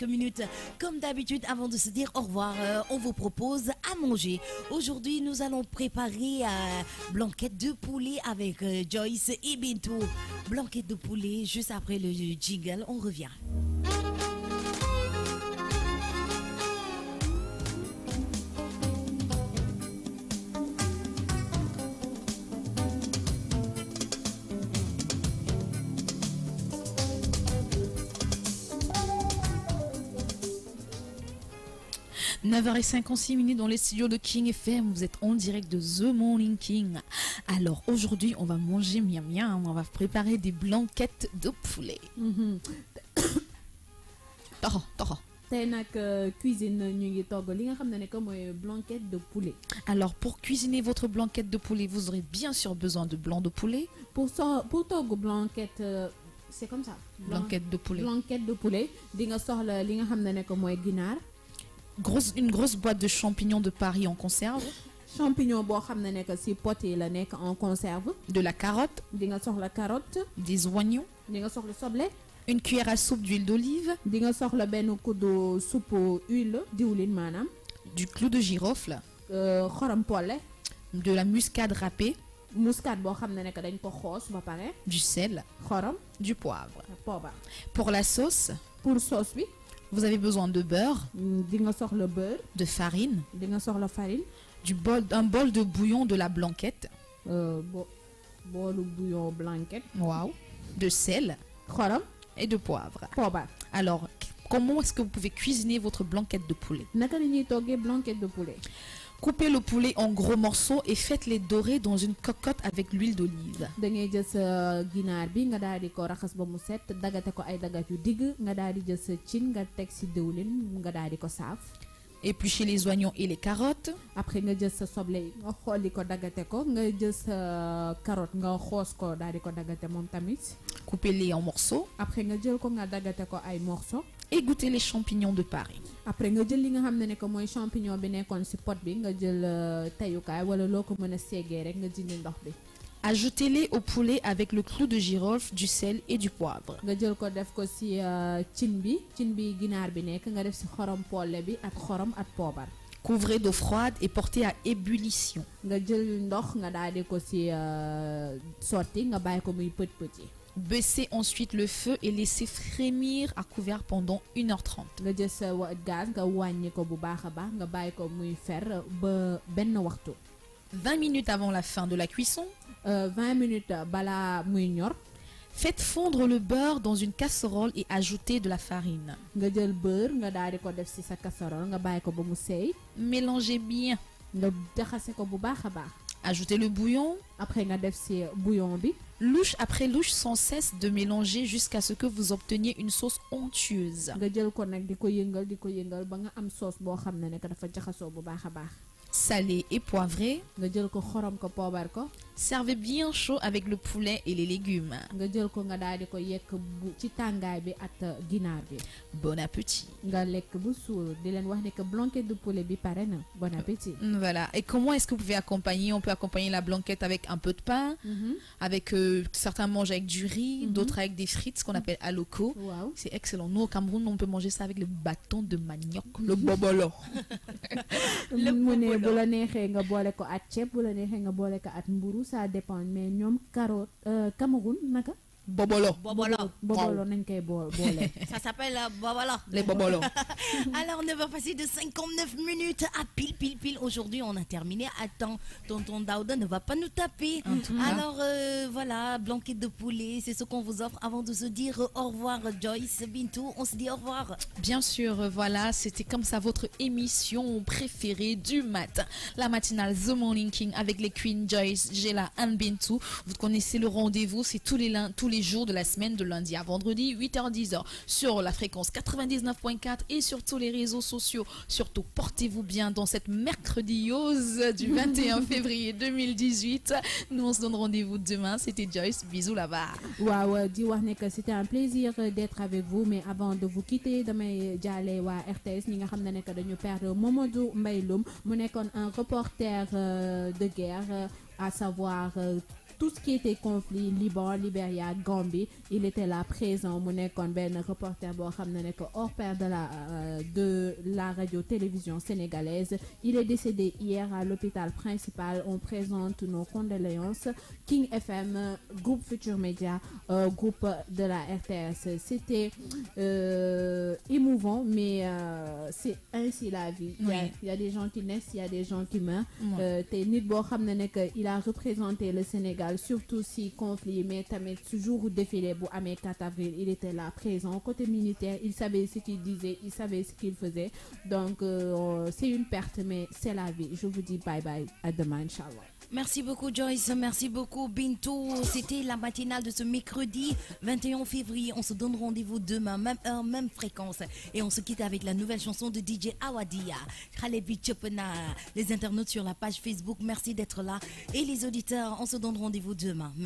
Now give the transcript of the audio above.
Minutes. Comme d'habitude, avant de se dire au revoir, on vous propose à manger. Aujourd'hui, nous allons préparer blanquette de poulet avec Joyce et Bintou. Blanquette de poulet, juste après le jingle, on revient. 9h56 dans les studios de King FM. Vous êtes en direct de The Morning King. Alors aujourd'hui, on va manger miam miam. On va préparer des blanquettes de poulet. Cuisine blanquette de poulet. Alors pour cuisiner votre blanquette de poulet, vous aurez bien sûr besoin de blanc de poulet. Pour blanquette, c'est comme ça. Blanquette de poulet. Blanquette de poulet. Une grosse boîte de champignons de Paris en conserve. Champignons poté en conserve. De la carotte. La carotte. Des oignons. Le soble. Une cuillère à soupe d'huile d'olive. Huile du clou de girofle. De la muscade râpée. Du sel. Du poivre. Pour la sauce. Pour sauce, oui. Vous avez besoin de beurre. Le beurre. De farine. La farine. Un bol de bouillon de la blanquette. Bol de bouillon blanquette. Wow. De sel. Et de poivre. Alors, comment est-ce que vous pouvez cuisiner votre blanquette de poulet? Blanquette de poulet. Coupez le poulet en gros morceaux et faites-les dorer dans une cocotte avec l'huile d'olive. Épluchez les oignons et les carottes. Après coupez-les en morceaux. Après égouttez les champignons de Paris. Après champignon ajoutez-les au poulet avec le clou de girofle, du sel et du poivre. Couvrez d'eau froide et portez à ébullition. Baissez ensuite le feu et laissez frémir à couvert pendant 1h30. 20 minutes avant la fin de la cuisson. 20 minutes bala muy ñor. Faites fondre le beurre dans une casserole et ajoutez de la farine. Mélangez bien. Ajoutez le bouillon. Après bouillon bi. Louche après louche sans cesse de mélanger jusqu'à ce que vous obteniez une sauce onctueuse. Salé et poivré. Servez bien chaud avec le poulet et les légumes. Bon appétit. Bon appétit. Voilà. Et comment est-ce que vous pouvez accompagner? On peut accompagner la blanquette avec un peu de pain, avec certains mangent avec du riz, d'autres avec des frites, ce qu'on appelle aloko. Wow. C'est excellent. Nous au Cameroun, on peut manger ça avec le bâton de manioc, le bobolo. Ça dépend mais Cameroun naka Bobolo. Ça s'appelle bobolo. Les bobolo. Alors 9h passé de 59 minutes à pile. Aujourd'hui, on a terminé à temps. Tonton Daouda ne va pas nous taper. Alors voilà, blanquette de poulet, c'est ce qu'on vous offre avant de se dire au revoir. Joyce, Bintou, on se dit au revoir. Bien sûr, voilà, c'était comme ça votre émission préférée du matin. La matinale The Morning King avec les Queen Joyce, Jela and Bintou. Vous connaissez le rendez-vous, c'est tous les jours de la semaine, de lundi à vendredi, 8h-10h, sur la fréquence 99.4 et sur tous les réseaux sociaux. Surtout, portez-vous bien dans cette mercrediose du 21 février 2018. Nous, on se donne rendez-vous demain. C'était Joyce. Bisous là-bas. Wow, c'était un plaisir d'être avec vous. Mais avant de vous quitter, damay jaale wa RTS ñi nga xam ne dañu perdre Mamadou Mbaye Loum mu nekkoon un reporter de guerre, à savoir tout ce qui était conflit, Liban, Libéria, Gambie, il était là présent. Mu nekkoon benn reporter boo xam ne nekk hors pair de la radio-télévision sénégalaise. Il est décédé hier à l'hôpital principal. On présente nos condoléances. King FM, groupe Futur Média, groupe de la RTS. C'était émouvant, mais c'est ainsi la vie. Il y a des gens qui naissent, il y a des gens qui meurent. Te nit boo xam ne nekk il a représenté le Sénégal, surtout si conflit, mais tamit toujours défilé bu amee 4 avril, il était là présent. Côté militaire, il savait ce qu'il disait, il savait ce qu'il faisait. Donc c'est une perte, mais c'est la vie. Je vous dis bye bye, à demain, Inch'Allah. Merci beaucoup Joyce, merci beaucoup Bintou. C'était la matinale de ce mercredi 21 février. On se donne rendez-vous demain, même heure, même fréquence. Et on se quitte avec la nouvelle chanson de DJ Awadia. Les internautes sur la page Facebook, merci d'être là. Et les auditeurs, on se donne rendez-vous demain. Merci.